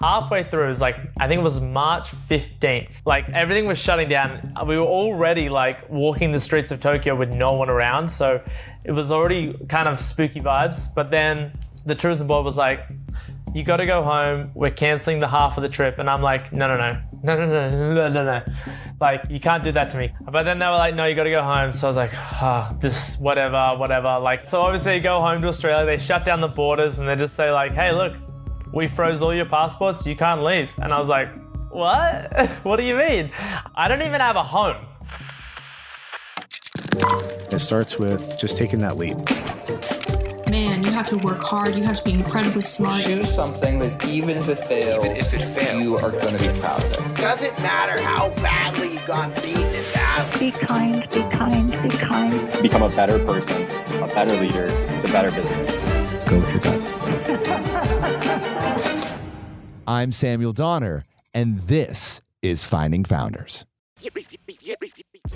halfway through, it was like, I think it was March 15th. Like everything was shutting down. We were already like walking the streets of Tokyo with no one around. So it was already kind of spooky vibes. But then the tourism board was like, you got to go home. We're canceling the half of the trip. And I'm like, no. Like, you can't do that to me. But then they were like, no, you got to go home. So I was like, this, whatever. Like, so obviously you go home to Australia. They shut down the borders and they just say like, hey, look, we froze all your passports. You can't leave. And I was like, what? What do you mean? I don't even have a home. It starts with just taking that leap. Man, you have to work hard. You have to be incredibly smart. Choose something that even if it fails, you are going to be proud of it. Doesn't matter how badly you got beaten in battle. Be kind, be kind, be kind. Become a better person, a better leader, the better business. Go with your gut. I'm Samuel Donner, and this is Finding Founders.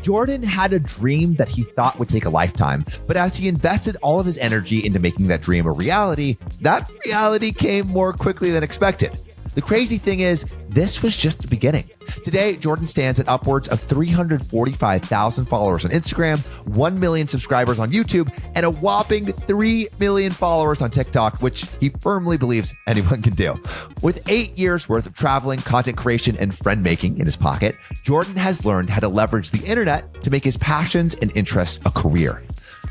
Jorden had a dream that he thought would take a lifetime, but as he invested all of his energy into making that dream a reality, that reality came more quickly than expected. The crazy thing is, this was just the beginning. Today, Jorden stands at upwards of 345,000 followers on Instagram, 1 million subscribers on YouTube, and a whopping 3 million followers on TikTok, which he firmly believes anyone can do. With 8 years worth of traveling, content creation, and friend making in his pocket, Jorden has learned how to leverage the internet to make his passions and interests a career.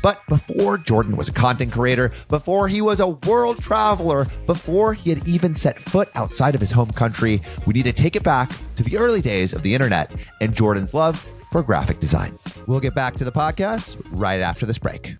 But before Jorden was a content creator, before he was a world traveler, before he had even set foot outside of his home country, we need to take it back to the early days of the internet and Jordan's love for graphic design. We'll get back to the podcast right after this break.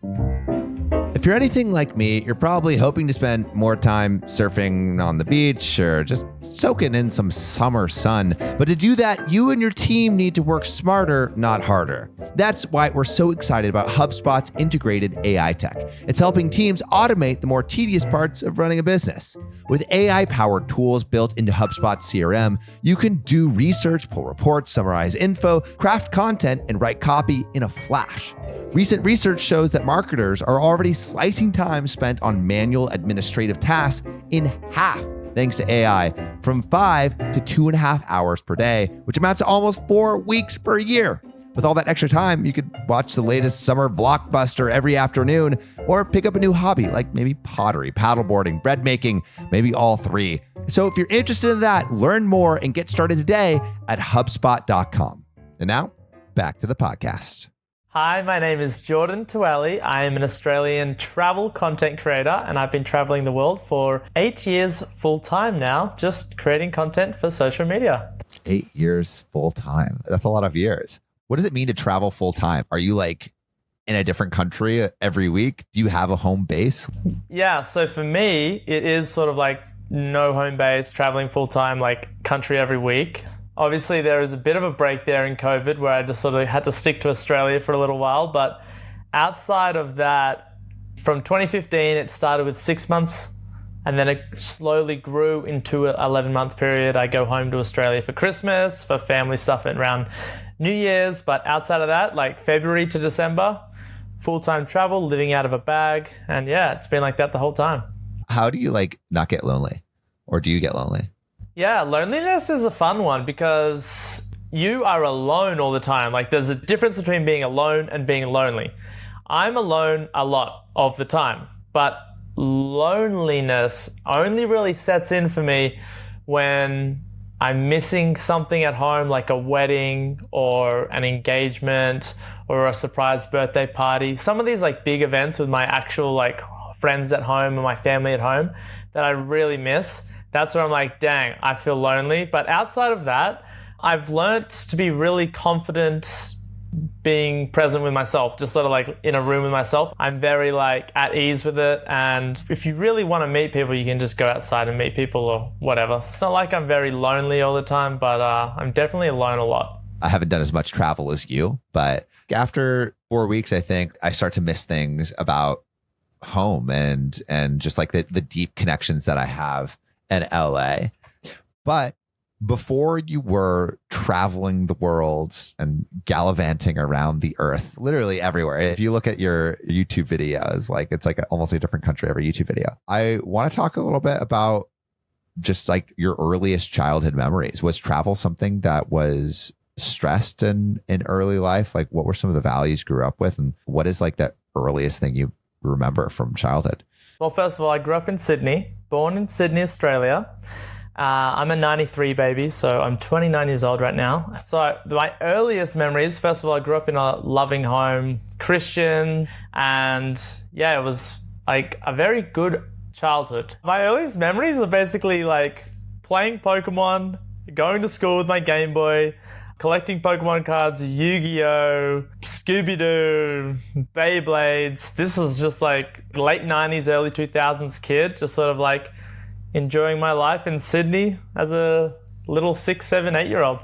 If you're anything like me, you're probably hoping to spend more time surfing on the beach or just soaking in some summer sun. But to do that, you and your team need to work smarter, not harder. That's why we're so excited about HubSpot's integrated AI tech. It's helping teams automate the more tedious parts of running a business. With AI-powered tools built into HubSpot's CRM, you can do research, pull reports, summarize info, craft content, and write copy in a flash. Recent research shows that marketers are already slicing time spent on manual administrative tasks in half thanks to AI, from 5 to 2.5 hours per day, which amounts to almost 4 weeks per year. With all that extra time, you could watch the latest summer blockbuster every afternoon or pick up a new hobby like maybe pottery, paddleboarding, bread making, maybe all three. So if you're interested in that, learn more and get started today at HubSpot.com. And now, back to the podcast. Hi, my name is Jorden Tually. I am an Australian travel content creator, and I've been traveling the world for 8 years full time now, just creating content for social media. 8 years full time. That's a lot of years. What does it mean to travel full time? Are you like in a different country every week? Do you have a home base? Yeah, so for me, it is sort of like no home base, traveling full time, like country every week. Obviously, there was a bit of a break there in COVID where I just sort of had to stick to Australia for a little while. But outside of that, from 2015, it started with 6 months and then it slowly grew into an 11-month period. I go home to Australia for Christmas, for family stuff around New Year's. But outside of that, like February to December, full-time travel, living out of a bag. And yeah, it's been like that the whole time. How do you like not get lonely? Or do you get lonely? Yeah, loneliness is a fun one because you are alone all the time. Like there's a difference between being alone and being lonely. I'm alone a lot of the time, but loneliness only really sets in for me when I'm missing something at home, like a wedding or an engagement or a surprise birthday party. Some of these like big events with my actual like friends at home and my family at home that I really miss. That's where I'm like, dang, I feel lonely. But outside of that, I've learnt to be really confident being present with myself, just sort of like in a room with myself. I'm very like at ease with it. And if you really want to meet people, you can just go outside and meet people or whatever. It's not like I'm very lonely all the time, but I'm definitely alone a lot. I haven't done as much travel as you, but after 4 weeks, I think I start to miss things about home and just like the deep connections that I have in LA. But before you were traveling the world and gallivanting around the earth, literally everywhere. If you look at your YouTube videos, like it's like almost a different country every YouTube video. I want to talk a little bit about just like your earliest childhood memories? Was travel something that was stressed in early life? Like, what were some of the values you grew up with, and what is like the earliest thing you remember from childhood? Well, first of all, I grew up in Sydney, born in Sydney, Australia. I'm a 93 baby, so I'm 29 years old right now. So my earliest memories, first of all, I grew up in a loving home, Christian, and yeah, it was like a very good childhood. My earliest memories are basically like playing Pokemon, going to school with my Game Boy, collecting Pokemon cards, Yu-Gi-Oh, Scooby-Doo, Beyblades. This is just like late 90s, early 2000s kid, just sort of like enjoying my life in Sydney as a little 6, 7, 8-year-old.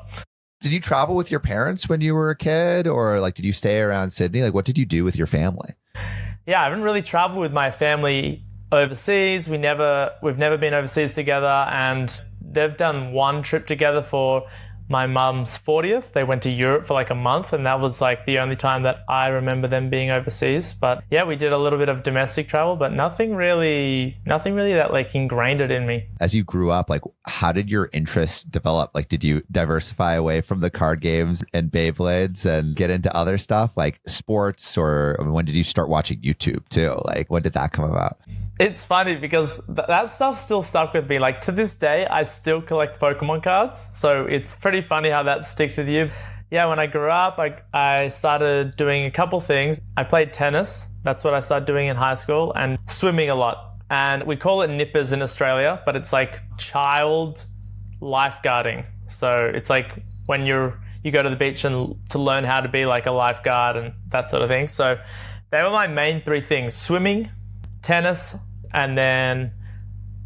Did you travel with your parents when you were a kid, or like did you stay around Sydney? Like, what did you do with your family? Yeah, I haven't really traveled with my family overseas. We've never been overseas together, and they've done one trip together for my mum's 40th. They went to Europe for like a month, and that was like the only time that I remember them being overseas. But yeah, we did a little bit of domestic travel, but nothing really that like ingrained it in me. As you grew up, like how did your interests develop? Like, did you diversify away from the card games and Beyblades and get into other stuff like sports, or when did you start watching YouTube too? Like, when did that come about? It's funny because that stuff still stuck with me. Like to this day, I still collect Pokemon cards. So it's pretty funny how that sticks with you. Yeah, when I grew up, I started doing a couple things. I played tennis. That's what I started doing in high school, and swimming a lot. And we call it nippers in Australia, but it's like child lifeguarding. So it's like when you go to the beach and to learn how to be like a lifeguard and that sort of thing. So they were my main three things: swimming, tennis, and then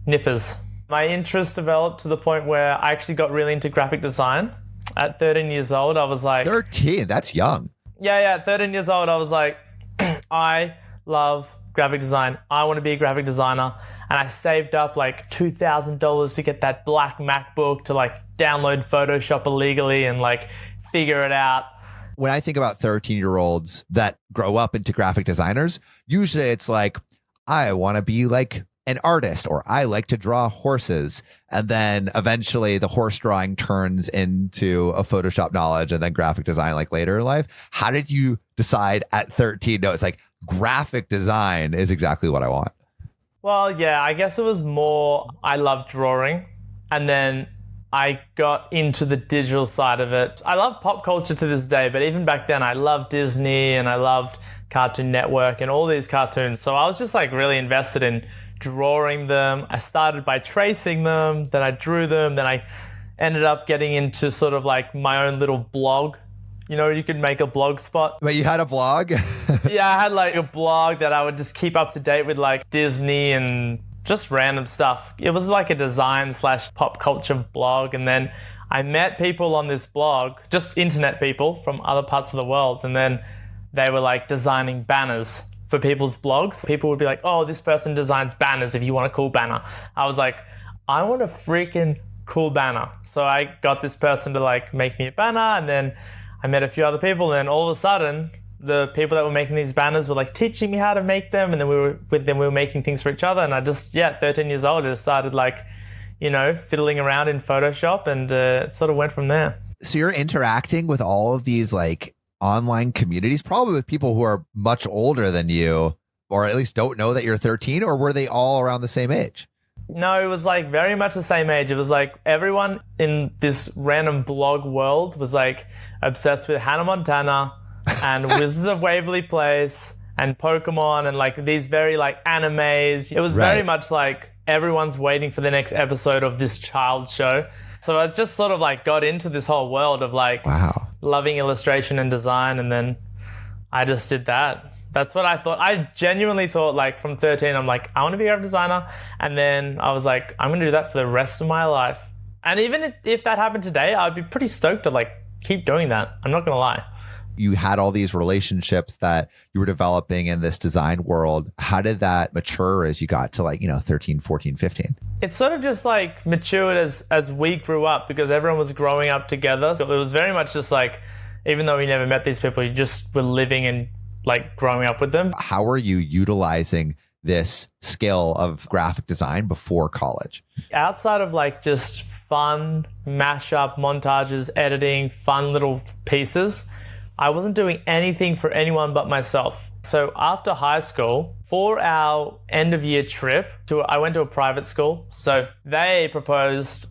nippers. My interest developed to the point where I actually got really into graphic design. At 13 years old, I was like... 13? That's young. Yeah, at 13 years old, I was like, I love graphic design. I want to be a graphic designer. And I saved up like $2,000 to get that black MacBook to like download Photoshop illegally and like figure it out. When I think about 13-year-olds that grow up into graphic designers, usually it's like, I want to be like an artist, or I like to draw horses. And then eventually the horse drawing turns into a Photoshop knowledge and then graphic design like later in life. How did you decide at 13? No, it's like graphic design is exactly what I want. Well, yeah, I guess it was more I love drawing, and then I got into the digital side of it. I love pop culture to this day, but even back then I loved Disney and I loved Cartoon Network and all these cartoons. So I was just like really invested in drawing them. I started by tracing them, then I drew them, then I ended up getting into sort of like my own little blog. You know, you could make a blog spot. Wait, you had a blog? Yeah, I had like a blog that I would just keep up to date with like Disney and just random stuff. It was like a design/pop culture blog. And then I met people on this blog, just internet people from other parts of the world. And then they were like designing banners for people's blogs. People would be like, oh, this person designs banners if you want a cool banner. I was like, I want a freaking cool banner. So I got this person to like make me a banner, and then I met a few other people, and then all of a sudden the people that were making these banners were like teaching me how to make them, and then we were making things for each other. And I just, 13 years old, I just started like, you know, fiddling around in Photoshop, and it sort of went from there. So you're interacting with all of these like online communities, probably with people who are much older than you, or at least don't know that you're 13, or were they all around the same age? No, it was like very much the same age. It was like everyone in this random blog world was like obsessed with Hannah Montana and Wizards of Waverly Place and Pokemon and like these very like animes. It was very much like everyone's waiting for the next episode of this child show. So I just sort of like got into this whole world of like loving illustration and design, and then I just did that. That's what I thought. I genuinely thought like from 13, I'm like, I want to be a graphic designer. And then I was like, I'm going to do that for the rest of my life. And even if that happened today, I'd be pretty stoked to like keep doing that. I'm not going to lie. You had all these relationships that you were developing in this design world. How did that mature as you got to like, 13, 14, 15? It sort of just like matured as we grew up, because everyone was growing up together. So it was very much just like, even though we never met these people, you just were living and like growing up with them. How are you utilizing this skill of graphic design before college? Outside of like just fun mashup montages, editing, fun little pieces, I wasn't doing anything for anyone but myself. So after high school, for our end of year trip, I went to a private school. So they proposed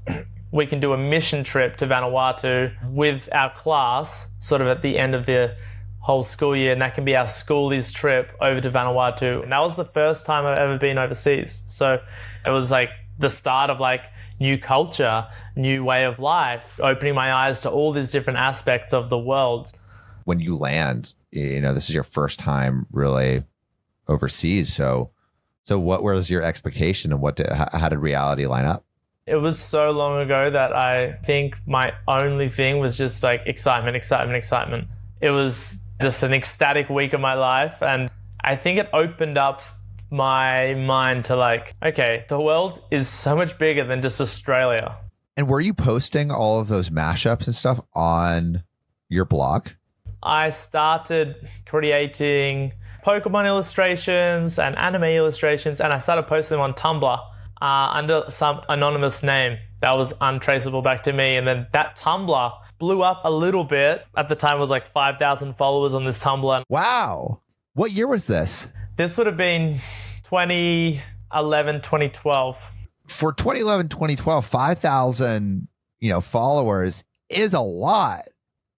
we can do a mission trip to Vanuatu with our class sort of at the end of the whole school year, and that can be our schoolies trip over to Vanuatu. And that was the first time I've ever been overseas. So it was like the start of like new culture, new way of life, opening my eyes to all these different aspects of the world. When you land, this is your first time really overseas. So what was your expectation, and how did reality line up? It was so long ago that I think my only thing was just like excitement. It was just an ecstatic week of my life. And I think it opened up my mind to like, okay, the world is so much bigger than just Australia. And were you posting all of those mashups and stuff on your blog? I started creating Pokemon illustrations and anime illustrations, and I started posting them on Tumblr under some anonymous name that was untraceable back to me. And then that Tumblr blew up a little bit. At the time, it was like 5,000 followers on this Tumblr. Wow. What year was this? This would have been 2011, 2012. For 2011, 2012, 5,000, followers is a lot.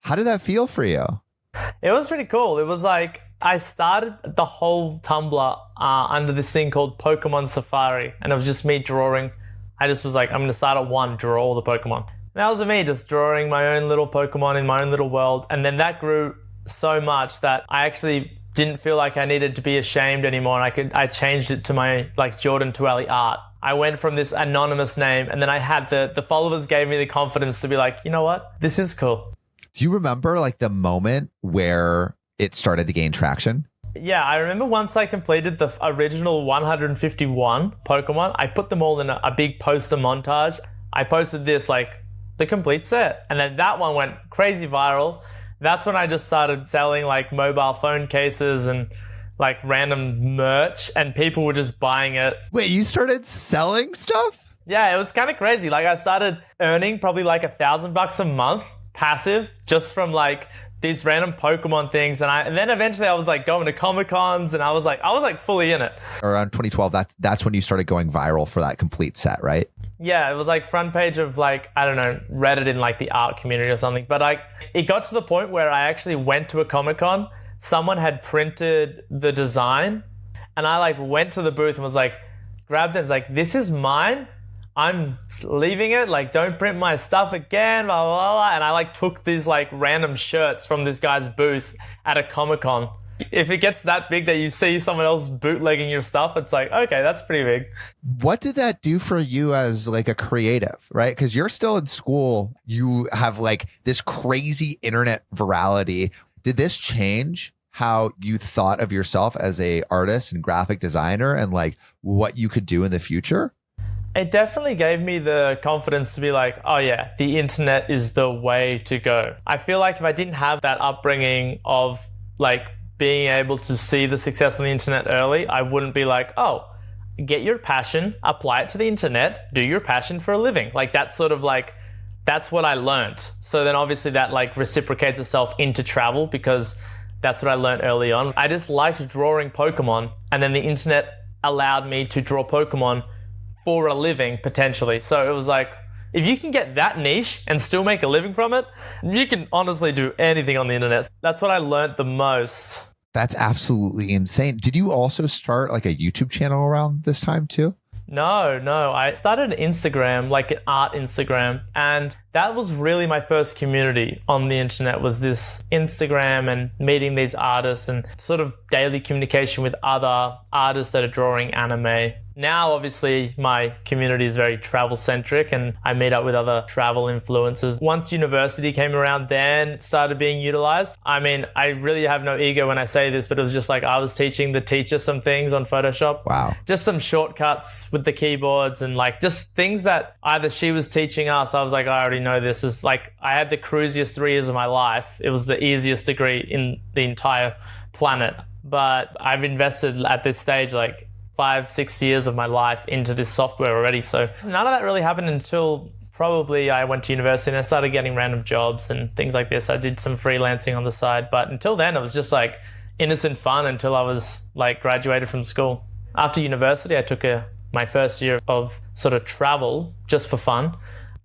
How did that feel for you? It was pretty cool. It was like I started the whole Tumblr under this thing called Pokemon Safari, and it was just me drawing. I just was like, I'm going to start at 1, draw all the Pokemon. And that was me just drawing my own little Pokemon in my own little world. And then that grew so much that I actually didn't feel like I needed to be ashamed anymore. And I changed it to my like Jorden Tually art. I went from this anonymous name, and then I had the followers gave me the confidence to be like, you know what? This is cool. Do you remember like the moment where it started to gain traction? Yeah, I remember once I completed the original 151 Pokemon, I put them all in a big poster montage. I posted this like the complete set, and then that one went crazy viral. That's when I just started selling like mobile phone cases and like random merch, and people were just buying it. Wait, you started selling stuff? Yeah, it was kind of crazy. Like I started earning probably like $1,000 a month passive just from like these random Pokemon things, and then eventually I was like going to Comic-Cons, and I was like fully in it. Around 2012, that's when you started going viral for that complete set, right? Yeah, it was like front page of like, I don't know, Reddit in like the art community or something. But it got to the point where I actually went to a Comic-Con. Someone had printed the design, and I like went to the booth and was like, grabbed it, and was like, this is mine. I'm leaving it, like don't print my stuff again, blah, blah, blah. And I like took these like random shirts from this guy's booth at a Comic-Con. If it gets that big that you see someone else bootlegging your stuff, it's like, okay, that's pretty big. What did that do for you as like a creative, right? Because you're still in school, you have like this crazy internet virality. Did this change how you thought of yourself as a artist and graphic designer and like what you could do in the future? It definitely gave me the confidence to be like, oh yeah, the internet is the way to go. I feel like if I didn't have that upbringing of like being able to see the success on the internet early, I wouldn't be like, oh, get your passion, apply it to the internet, do your passion for a living. Like that's sort of like, that's what I learned. So then obviously that like reciprocates itself into travel, because that's what I learned early on. I just liked drawing Pokemon, and then the internet allowed me to draw Pokemon for a living potentially. So it was like, if you can get that niche and still make a living from it, you can honestly do anything on the internet. That's what I learned the most. That's absolutely insane. Did you also start like a YouTube channel around this time too? No. I started an Instagram, like an art Instagram, and that was really my first community on the internet, was this Instagram and meeting these artists and sort of daily communication with other artists that are drawing anime. Now, obviously, my community is very travel-centric, and I meet up with other travel influencers. Once university came around, then it started being utilized. I mean, I really have no ego when I say this, but it was just like I was teaching the teacher some things on Photoshop. Wow. Just some shortcuts with the keyboards and like just things that either she was teaching us. I was like, I already know this. Is like, I had the cruisiest 3 years of my life. It was the easiest degree in the entire planet. But I've invested at this stage like 5-6 years of my life into this software already. So none of that really happened until probably I went to university and I started getting random jobs and things like this. I did some freelancing on the side, but until then it was just like innocent fun until I was like graduated from school. After university, I took my first year of sort of travel just for fun.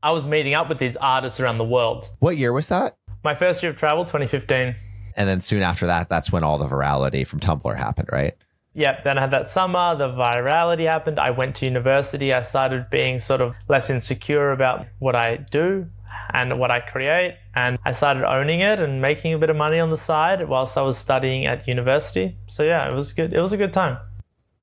I was meeting up with these artists around the world. What year was that? My first year of travel, 2015. And then soon after that, that's when all the virality from Tumblr happened, right? Yeah, then I had that summer, the virality happened. I went to university. I started being sort of less insecure about what I do and what I create. And I started owning it and making a bit of money on the side whilst I was studying at university. So yeah, it was good. It was a good time.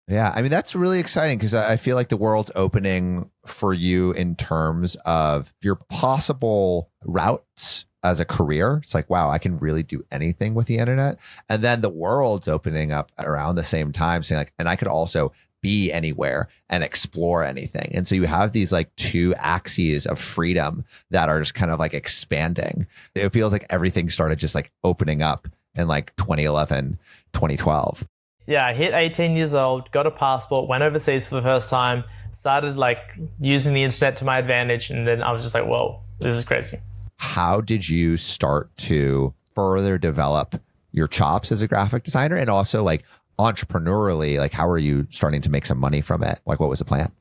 Yeah, I mean, that's really exciting because I feel like the world's opening for you in terms of your possible routes as a career. It's like, wow, I can really do anything with the internet. And then the world's opening up around the same time saying like, and I could also be anywhere and explore anything. And so you have these like two axes of freedom that are just kind of like expanding. It feels like everything started just like opening up in like 2011, 2012. Yeah, I hit 18 years old, got a passport, went overseas for the first time, started like using the internet to my advantage. And then I was just like, whoa, this is crazy. How did you start to further develop your chops as a graphic designer? And also like entrepreneurially, like how are you starting to make some money from it? Like what was the plan?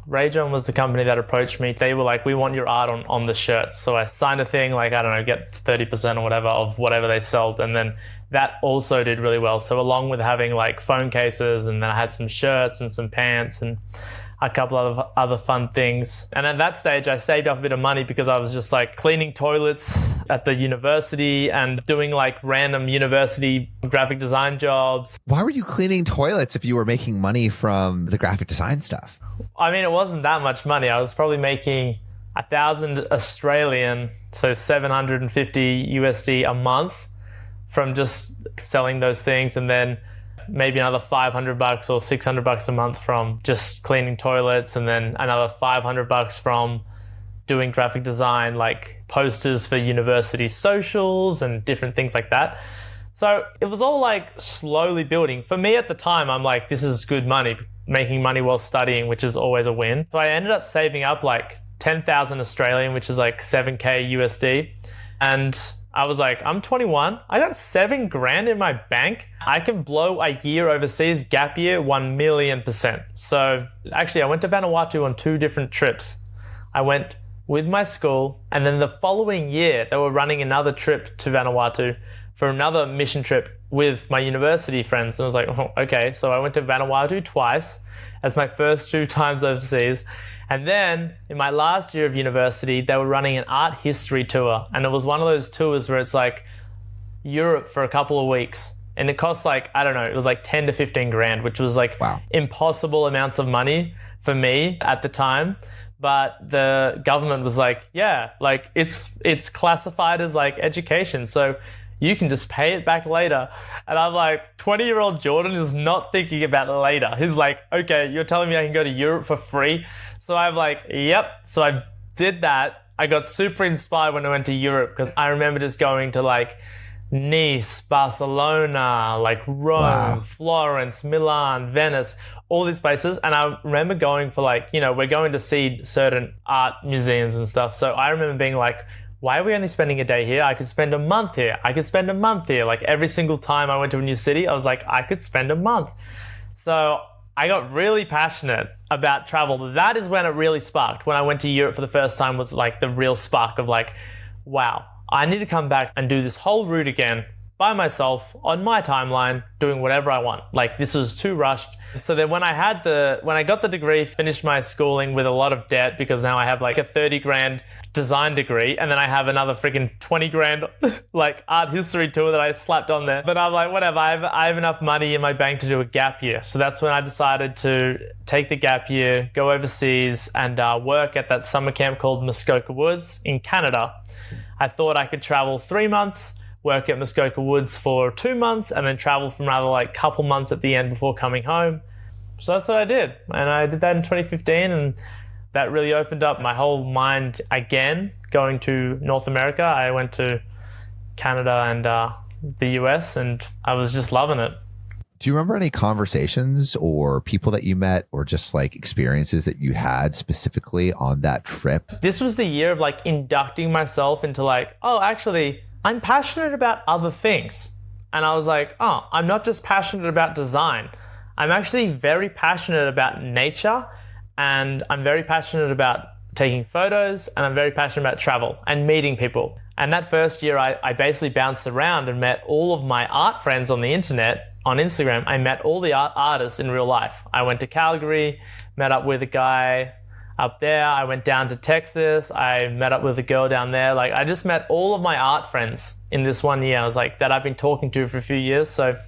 Jorden was the company that approached me. They were like, we want your art on the shirts. So I signed a thing like, I don't know, get 30% or whatever of whatever they sold. And then that also did really well. So along with having like phone cases, and then I had some shirts and some pants and a couple of other fun things. And at that stage, I saved up a bit of money because I was just like cleaning toilets at the university and doing like random university graphic design jobs. Why were you cleaning toilets if you were making money from the graphic design stuff? I mean, it wasn't that much money. I was probably making 1,000 Australian, so 750 USD a month from just selling those things, and then maybe another $500 or $600 a month from just cleaning toilets, and then another $500 from doing graphic design, like posters for university socials and different things like that. So it was all like slowly building. For me at the time, I'm like, this is good money, making money while studying, which is always a win. So I ended up saving up like 10,000 Australian, which is like 7K USD. And I was like, I'm 21. I got $7,000 in my bank. I can blow a year overseas, gap year, 1,000,000%. So actually, I went to Vanuatu on 2 different trips. I went with my school, and then the following year, they were running another trip to Vanuatu for another mission trip with my university friends. And I was like, oh, okay. So I went to Vanuatu twice as my first 2 times overseas. And then in my last year of university, they were running an art history tour. And it was one of those tours where it's like Europe for a couple of weeks. And it cost like, I don't know, it was like 10 to 15 grand, which was like impossible amounts of money for me at the time. But the government was like, yeah, like it's classified as like education. So you can just pay it back later. And I'm like, 20-year-old Jorden is not thinking about it later. He's like, okay, you're telling me I can go to Europe for free? So I'm like, yep. So I did that. I got super inspired when I went to Europe because I remember just going to like Nice, Barcelona, like Rome, Florence, Milan, Venice, all these places. And I remember going for like, you know, we're going to see certain art museums and stuff. So I remember being like, why are we only spending a day here? I could spend a month here. I could spend a month here. Like every single time I went to a new city, I was like, I could spend a month. So I got really passionate about travel. That is when it really sparked. When I went to Europe for the first time was like the real spark of like, wow, I need to come back and do this whole route again by myself on my timeline, doing whatever I want. Like this was too rushed. So then when I got the degree, finished my schooling with a lot of debt because now I have like a 30 grand design degree, and then I have another freaking 20 grand like art history tour that I slapped on there. But I'm like, whatever, I have enough money in my bank to do a gap year. So that's when I decided to take the gap year, go overseas and work at that summer camp called Muskoka Woods in Canada. I thought I could travel 3 months, work at Muskoka Woods for 2 months, and then travel for another like couple months at the end before coming home. So that's what I did. And I did that in 2015, and that really opened up my whole mind again, going to North America. I went to Canada and the US, and I was just loving it. Do you remember any conversations or people that you met or just like experiences that you had specifically on that trip? This was the year of like inducting myself into like, oh, actually, I'm passionate about other things. And I was like, oh, I'm not just passionate about design. I'm actually very passionate about nature, and I'm very passionate about taking photos, and I'm very passionate about travel and meeting people. And that first year, I basically bounced around and met all of my art friends on the internet. On Instagram, I met all the artists in real life. I went to Calgary, met up with a guy up there. I went down to Texas. I met up with a girl down there. Like, I just met all of my art friends in this one year. I was like, that I've been talking to for a few years. So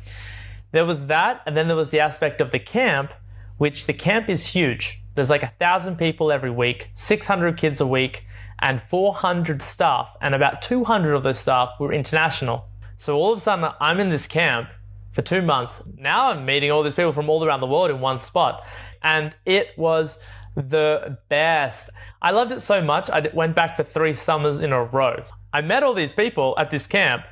there was that. And then there was the aspect of the camp, which the camp is huge. There's like 1,000 people every week, 600 kids a week, and 400 staff. And about 200 of those staff were international. So all of a sudden, I'm in this camp for 2 months. Now I'm meeting all these people from all around the world in one spot. And it was the best. I loved it so much, I went back for 3 summers in a row. I met all these people at this camp,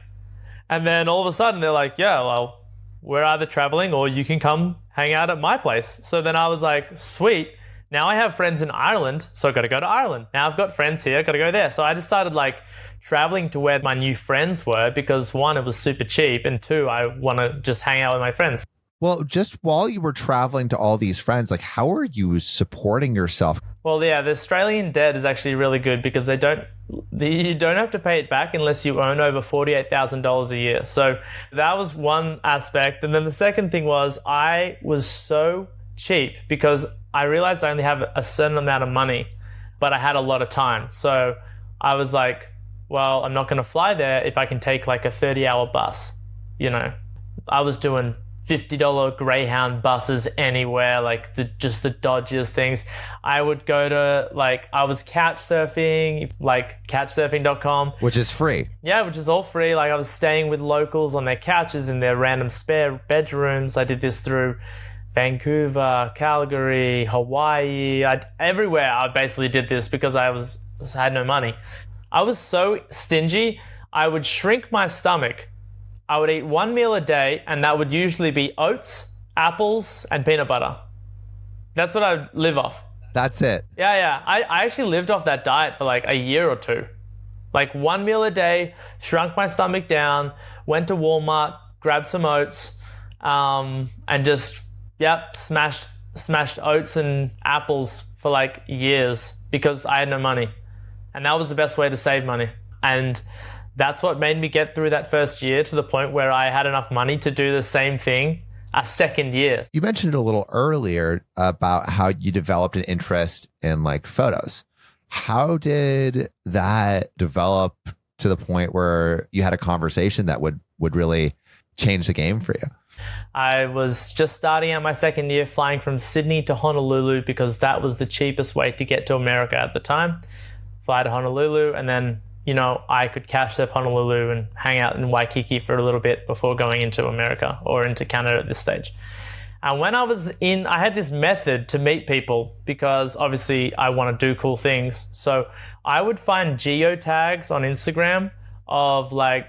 and then all of a sudden they're like, yeah, well, we're either traveling or you can come hang out at my place. So then I was like, sweet. Now I have friends in Ireland, so I've got to go to Ireland. Now I've got friends here, I've got to go there. So I just started like traveling to where my new friends were because 1, it was super cheap, and 2, I want to just hang out with my friends. Well, just while you were traveling to all these friends, like how are you supporting yourself? Well, yeah, the Australian debt is actually really good because you don't have to pay it back unless you earn over $48,000 a year. So that was one aspect. And then the second thing was I was so cheap because I realized I only have a certain amount of money, but I had a lot of time. So I was like, well, I'm not going to fly there if I can take like a 30-hour bus. You know, I was doing $50 Greyhound buses anywhere, like just the dodgiest things. I would go to I was couch surfing, like couchsurfing.com. Which is free. Yeah, which is all free. Like I was staying with locals on their couches in their random spare bedrooms. I did this through Vancouver, Calgary, Hawaii, everywhere. I basically did this because I had no money. I was so stingy, I would shrink my stomach. I would eat 1 meal a day, and that would usually be oats, apples, and peanut butter. That's what I would live off. That's it. Yeah. I actually lived off that diet for like a year or 2. Like 1 meal a day, shrunk my stomach down, went to Walmart, grabbed some oats, and just, smashed oats and apples for like years because I had no money. And that was the best way to save money. And that's what made me get through that first year to the point where I had enough money to do the same thing a second year. You mentioned a little earlier about how you developed an interest in like photos. How did that develop to the point where you had a conversation that would really change the game for you? I was just starting out my second year, flying from Sydney to Honolulu because that was the cheapest way to get to America at the time. Fly to Honolulu, and then I could couch surf Honolulu and hang out in Waikiki for a little bit before going into America or into Canada at this stage. And when I had this method to meet people because obviously I want to do cool things. So I would find geotags on Instagram of like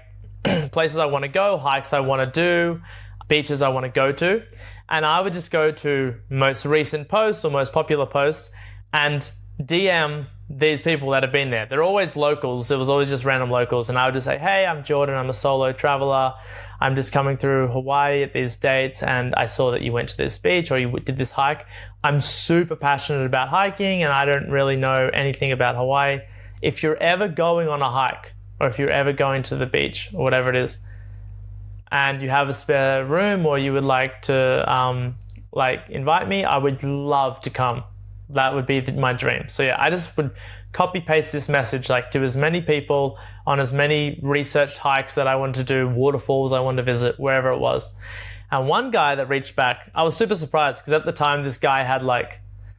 places I want to go, hikes I want to do, beaches I want to go to. And I would just go to most recent posts or most popular posts and DM these people that have been there. They're always locals. It was always just random locals. And I would just say, hey, I'm Jorden. I'm a solo traveler. I'm just coming through Hawaii at these dates. And I saw that you went to this beach or you did this hike. I'm super passionate about hiking and I don't really know anything about Hawaii. If you're ever going on a hike or if you're ever going to the beach or whatever it is, and you have a spare room or you would like to invite me, I would love to come. That would be my dream. So yeah, I just would copy paste this message to as many people on as many researched hikes that I wanted to do, waterfalls I wanted to visit, wherever it was. And one guy that reached back, I was super surprised because at the time this guy had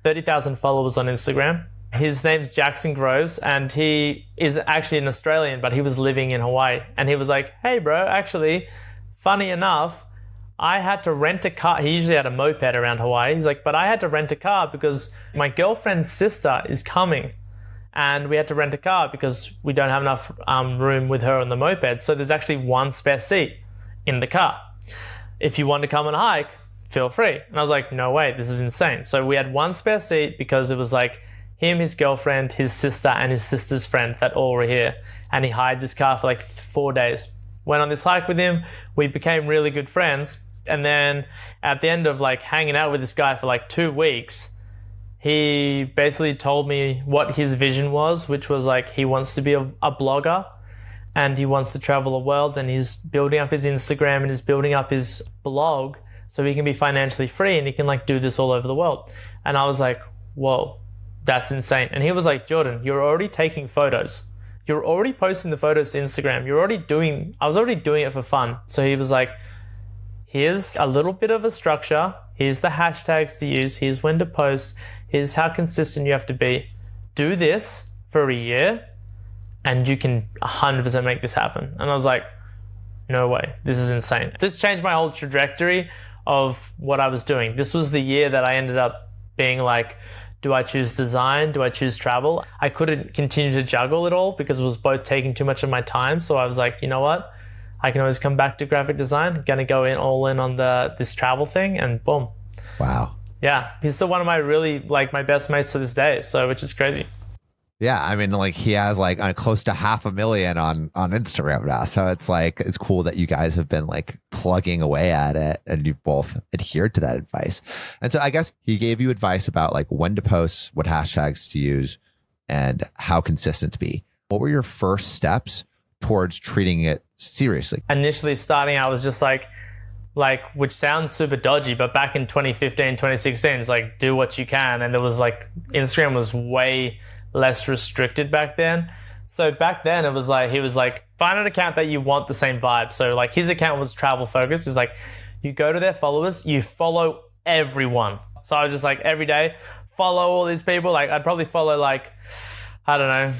30,000 followers on Instagram. His name's Jackson Groves and he is actually an Australian, but he was living in Hawaii. And he was like, hey bro, actually, funny enough, I had to rent a car. He usually had a moped around Hawaii. He's like, but I had to rent a car because my girlfriend's sister is coming. And we had to rent a car because we don't have enough room with her on the moped. So there's actually one spare seat in the car. if you want to come on a hike, feel free. And I was like, no way, this is insane. So we had one spare seat because it was like him, his girlfriend, his sister, and his sister's friend that all were here. And he hired this car for like 4 days. Went on this hike with him. We became really good friends. And then at the end of like hanging out with this guy for like 2 weeks, he basically told me what his vision was, which was like he wants to be a blogger and he wants to travel the world, and he's building up his Instagram and he's building up his blog so he can be financially free and he can like do this all over the world. And I was like, whoa, that's insane. And he was like, Jordan, you're already taking photos. You're already posting the photos to Instagram. I was already doing it for fun. So he was like, here's a little bit of a structure. Here's the hashtags to use. Here's when to post. Here's how consistent you have to be. Do this for a year and you can 100% make this happen. And I was like, no way, this is insane. This changed my whole trajectory of what I was doing. This was the year that I ended up being like, do I choose design? Do I choose travel? I couldn't continue to juggle it all because it was both taking too much of my time. So I was like, you know what? I can always come back to graphic design. I'm gonna go all in on this travel thing, and boom. Wow. Yeah, he's still one of my really like my best mates to this day. So which is crazy. Yeah, I mean, like he has like close to 500,000 on Instagram now. So it's like, it's cool that you guys have been like plugging away at it and you've both adhered to that advice. And so I guess he gave you advice about like when to post, what hashtags to use, and how consistent to be. What were your first steps towards treating it seriously? Initially starting out was just like, which sounds super dodgy, but back in 2015, 2016, it's like, do what you can. And there was like, Instagram was way less restricted back then. So back then it was like, he was like, find an account that you want the same vibe. So like his account was travel focused. It's like, you go to their followers, you follow everyone. So I was just like, every day, follow all these people. Like I'd probably follow like, I don't know,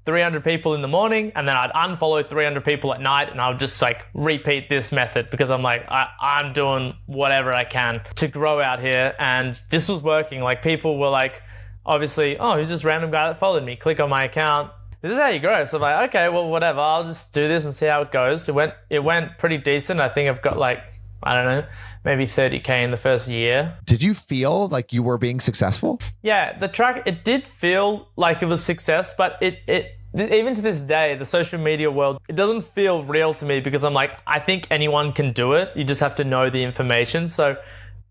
300 people in the morning, and then I'd unfollow 300 people at night, and I would just like repeat this method because I'm like, I'm doing whatever I can to grow out here. And this was working. Like people were like, obviously, oh, who's this random guy that followed me? Click on my account. This is how you grow. So I'm like, okay, well, whatever. I'll just do this and see how it goes. It went pretty decent. I think I've got like, I don't know, maybe 30K in the first year. Did you feel like you were being successful? Yeah, the track, it did feel like it was success, but it even to this day, the social media world, it doesn't feel real to me because I'm like, I think anyone can do it. You just have to know the information. So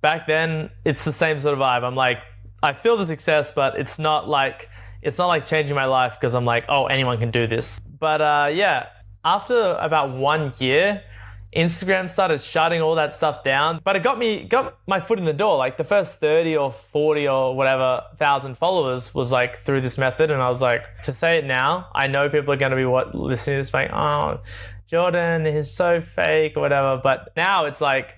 back then, it's the same sort of vibe. I'm like, I feel the success, but it's not like changing my life because I'm like, oh, anyone can do this. But yeah, after about 1 year, Instagram started shutting all that stuff down, but it got my foot in the door. Like the first 30 or 40 or whatever thousand followers was like through this method. And I was like, to say it now, I know people are going to be listening to this like, oh, Jordan is so fake or whatever. But now it's like,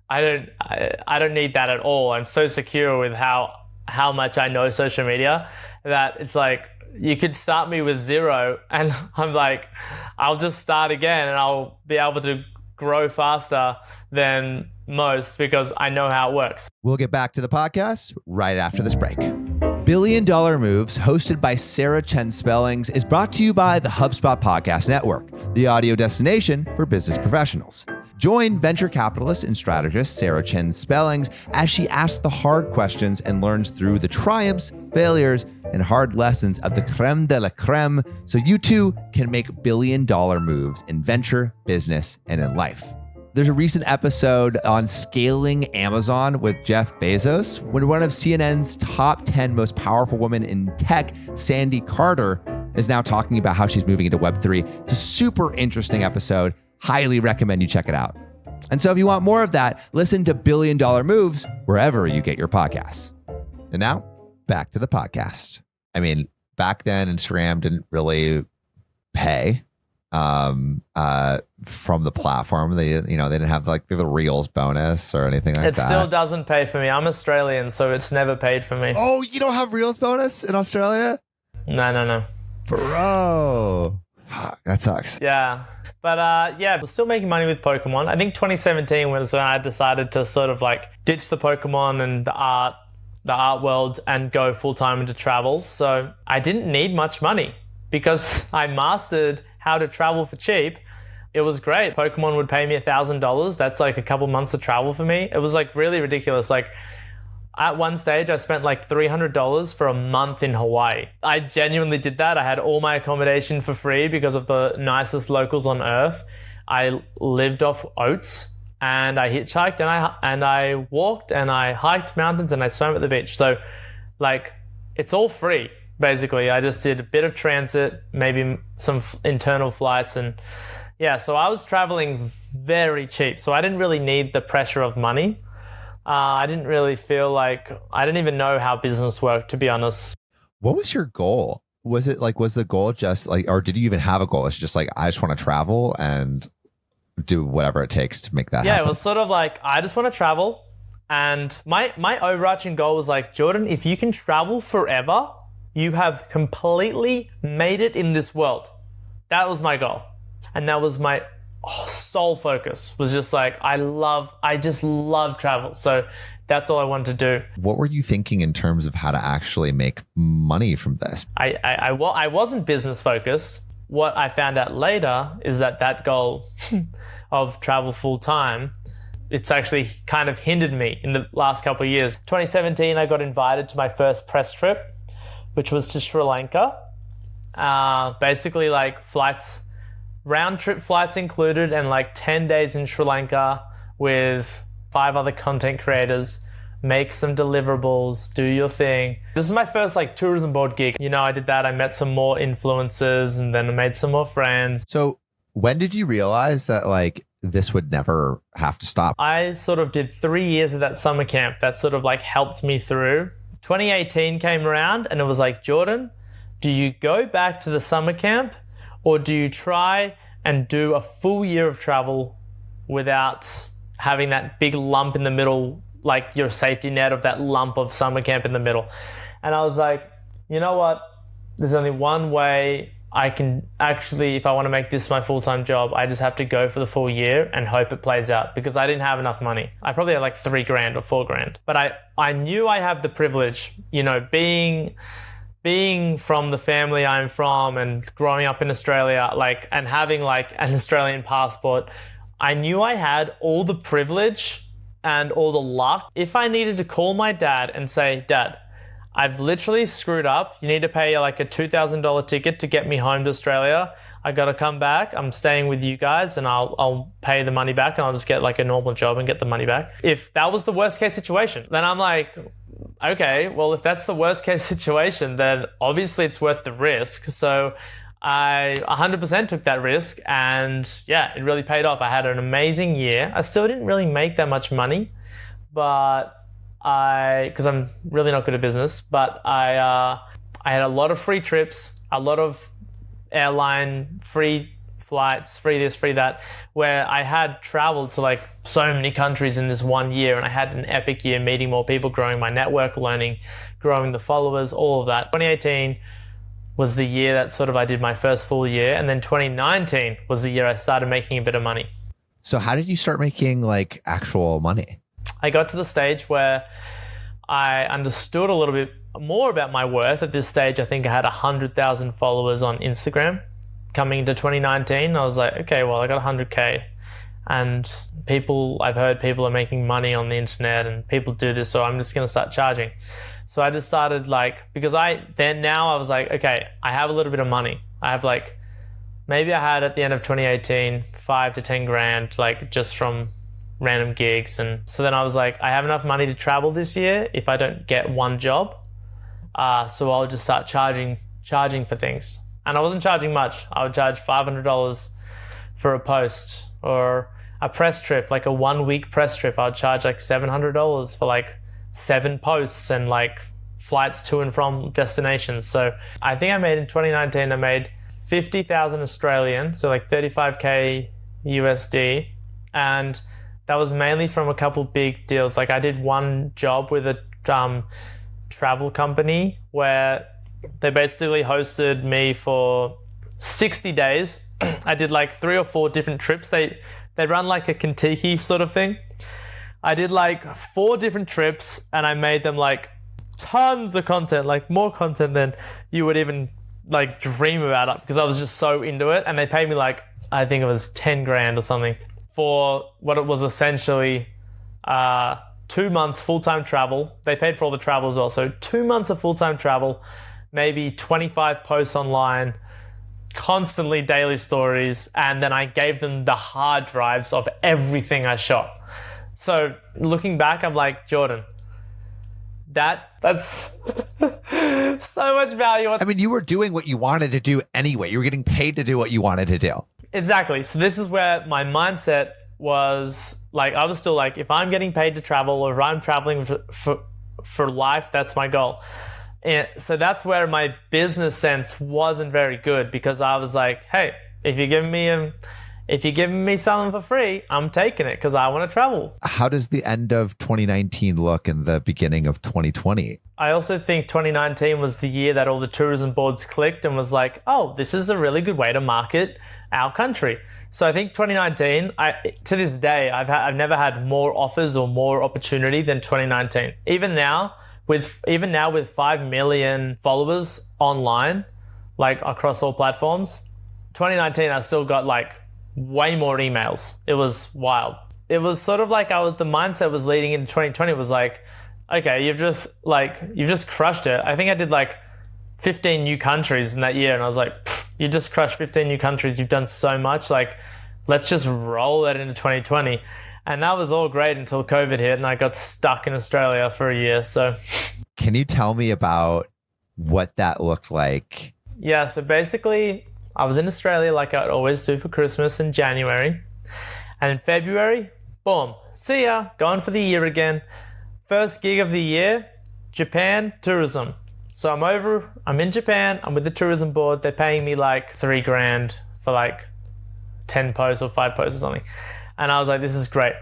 I don't need that at all. I'm so secure with how much I know social media that it's like, you could start me with 0 and I'm like, I'll just start again and I'll be able to grow faster than most because I know how it works. We'll get back to the podcast right after this break. Billion Dollar Moves, hosted by Sarah Chen Spellings, is brought to you by the HubSpot Podcast Network, the audio destination for business professionals. Join venture capitalist and strategist Sarah Chen Spellings as she asks the hard questions and learns through the triumphs, failures, and hard lessons of the creme de la creme so you too can make billion-dollar moves in venture, business, and in life. There's a recent episode on scaling Amazon with Jeff Bezos when one of CNN's top 10 most powerful women in tech, Sandy Carter, is now talking about how she's moving into Web3. It's a super interesting episode. Highly recommend you check it out. And so if you want more of that, listen to Billion Dollar Moves wherever you get your podcasts. And now, back to the podcast. I mean, back then, Instagram didn't really pay from the platform. They didn't have like the Reels bonus or anything like that. It still doesn't pay for me. I'm Australian, so it's never paid for me. Oh, you don't have Reels bonus in Australia? No. Bro. Fuck, that sucks. Yeah. But yeah, we're still making money with Pokemon. I think 2017 was when I decided to sort of like ditch the Pokemon and the art world and go full time into travel. So I didn't need much money because I mastered how to travel for cheap. it was great. Pokemon would pay me $1,000. That's like a couple months of travel for me. It was like really ridiculous. Like at one stage, I spent like $300 for a month in Hawaii. I genuinely did that. I had all my accommodation for free because of the nicest locals on earth. I lived off oats and I hitchhiked and I walked and I hiked mountains and I swam at the beach. So like it's all free basically. I just did a bit of transit, maybe some internal flights, and yeah, so I was traveling very cheap. So I didn't really need the pressure of money. I didn't really feel like, I didn't even know how business worked, to be honest. What was your goal? Was the goal just like, or did you even have a goal? It's just like, I just want to travel and do whatever it takes to make that happen. It was sort of like, I just want to travel. And my overarching goal was like, Jordan, if you can travel forever, you have completely made it in this world. That was my goal. And that was my sole focus, was just like, I just love travel. So that's all I wanted to do. What were you thinking in terms of how to actually make money from this? I wasn't business focused. What I found out later is that goal of travel full time, it's actually kind of hindered me in the last couple of years. 2017, I got invited to my first press trip, which was to Sri Lanka. Basically like round trip flights included, and like 10 days in Sri Lanka with 5 other content creators, make some deliverables, do your thing. This is my first like tourism board gig. You know, I did that. I met some more influencers and then I made some more friends. So when did you realize that like this would never have to stop? I sort of did 3 years of that summer camp. That sort of like helped me through. 2018 came around and it was like, Jordan, do you go back to the summer camp or do you try and do a full year of travel without having that big lump in the middle, like your safety net of that lump of summer camp in the middle? And I was like, you know what? There's only one way I can actually, if I want to make this my full-time job, I just have to go for the full year and hope it plays out, because I didn't have enough money. I probably had like $3,000 or $4,000. But I knew I have the privilege, you know, being from the family I'm from and growing up in Australia, like, and having like an Australian passport, I knew I had all the privilege and all the luck. If I needed to call my dad and say, Dad, I've literally screwed up. You need to pay like a $2,000 ticket to get me home to Australia. I got to come back. I'm staying with you guys and I'll pay the money back and I'll just get like a normal job and get the money back. If that was the worst case situation, then I'm like, okay, well, if that's the worst case situation, then obviously it's worth the risk. So I 100% took that risk and yeah, it really paid off. I had an amazing year. I still didn't really make that much money, but because I'm really not good at business, but I had a lot of free trips, a lot of airline free flights, free this, free that, where I had traveled to like so many countries in this one year, and I had an epic year meeting more people, growing my network, learning, growing the followers, all of that. 2018 was the year that sort of I did my first full year, and then 2019 was the year I started making a bit of money. So how did you start making like actual money? I got to the stage where I understood a little bit more about my worth. At this stage, I think I had 100,000 followers on Instagram. Coming into 2019, I was like, okay, well, I got 100K. And I've heard people are making money on the internet and people do this, so I'm just going to start charging. So I just started because I was like, okay, I have a little bit of money. I have maybe I had at the end of 2018, 5 to 10 grand, just from random gigs. And so then I was like, I have enough money to travel this year if I don't get one job. So I'll just start charging for things. And I wasn't charging much. I would charge $500 for a post, or a press trip, like a 1 week press trip. I would charge $700 for 7 posts and flights to and from destinations. So I think in 2019, I made 50,000 Australian, so 35K USD. And that was mainly from a couple big deals. I did one job with a travel company where they basically hosted me for 60 days. I did 3 or 4 different trips. They run a Kentucky sort of thing. I did 4 different trips and I made them tons of content, more content than you would even like dream about it because I was just so into it. And they paid me like, I think it was 10 grand or something for what it was essentially 2 months full-time travel. They paid for all the travel as well. So 2 months of full-time travel, maybe 25 posts online, constantly daily stories. And then I gave them the hard drives of everything I shot. So looking back, I'm like, Jorden, that's so much value. I mean, you were doing what you wanted to do anyway. You were getting paid to do what you wanted to do. Exactly. So this is where my mindset was like, I was still like, if I'm getting paid to travel or if I'm traveling for life, that's my goal. And so that's where my business sense wasn't very good because I was like, hey, if you're giving me something for free, I'm taking it because I want to travel. How does the end of 2019 look and the beginning of 2020? I also think 2019 was the year that all the tourism boards clicked and was like, oh, this is a really good way to market our country. So I think 2019, to this day, I've never had more offers or more opportunity than 2019. Even now with 5 million followers online, like across all platforms, 2019 I still got like way more emails. It was wild. It was sort of like the mindset was leading into 2020 was like, okay, you've just crushed it. I think I did like 15 new countries in that year, and I was like, you just crushed 15 new countries. You've done so much. Like, let's just roll that into 2020. And that was all great until COVID hit and I got stuck in Australia for a year. So can you tell me about what that looked like? Yeah, so basically I was in Australia like I'd always do for Christmas in January. And in February, boom, see ya, going for the year again. First gig of the year, Japan tourism. So I'm in Japan, I'm with the tourism board. They're paying me like 3 grand for like 10 posts or 5 posts or something. And I was like, this is great.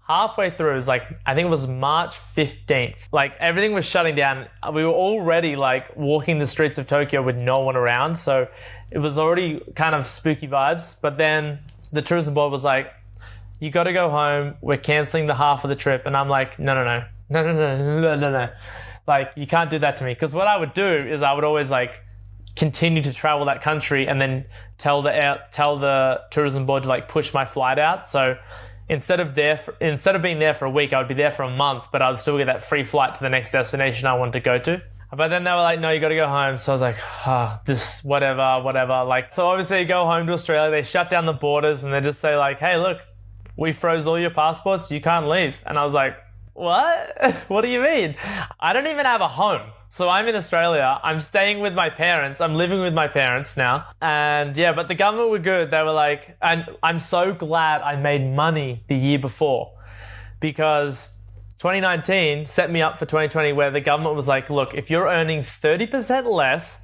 Halfway through, it was like, I think it was March 15th. Like everything was shutting down. We were already like walking the streets of Tokyo with no one around. So it was already kind of spooky vibes. But then the tourism board was like, you got to go home. We're canceling the half of the trip. And I'm like, no. Like, you can't do that to me. Because what I would do is I would always like continue to travel that country and then tell the tourism board to like push my flight out. So instead of being there for a week, I would be there for a month, but I would still get that free flight to the next destination I wanted to go to. But then they were like, no, you got to go home. So I was like, this, whatever. Like, so obviously you go home to Australia, they shut down the borders and they just say like, hey, look, we froze all your passports. You can't leave. And I was like, what? What do you mean? I don't even have a home. So I'm in Australia. I'm staying with my parents. I'm living with my parents now. And yeah, but the government were good. They were like, and I'm so glad I made money the year before because 2019 set me up for 2020 where the government was like, look, if you're earning 30% less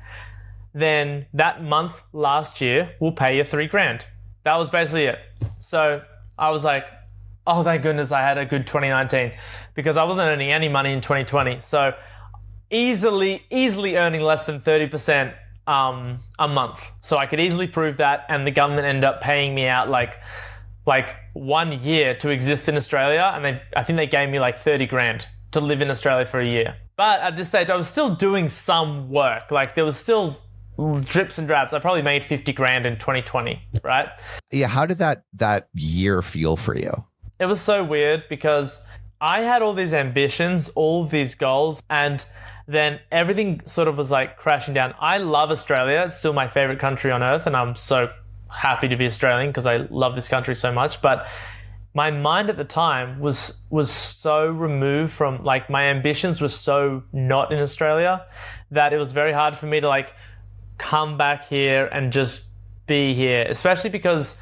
than that month last year, we'll pay you 3 grand. That was basically it. So I was like, oh, thank goodness I had a good 2019 because I wasn't earning any money in 2020. So easily earning less than 30% a month. So I could easily prove that, and the government ended up paying me out like 1 year to exist in Australia, and I think they gave me like 30 grand to live in Australia for a year. But at this stage, I was still doing some work. Like there was still drips and drabs. I probably made 50 grand in 2020, right? Yeah, how did that year feel for you? It was so weird because I had all these ambitions, all of these goals, and then everything sort of was like crashing down. I love Australia. It's still my favorite country on earth, and I'm so happy to be Australian because I love this country so much. But my mind at the time was so removed from, like, my ambitions were so not in Australia that it was very hard for me to like come back here and just be here, especially because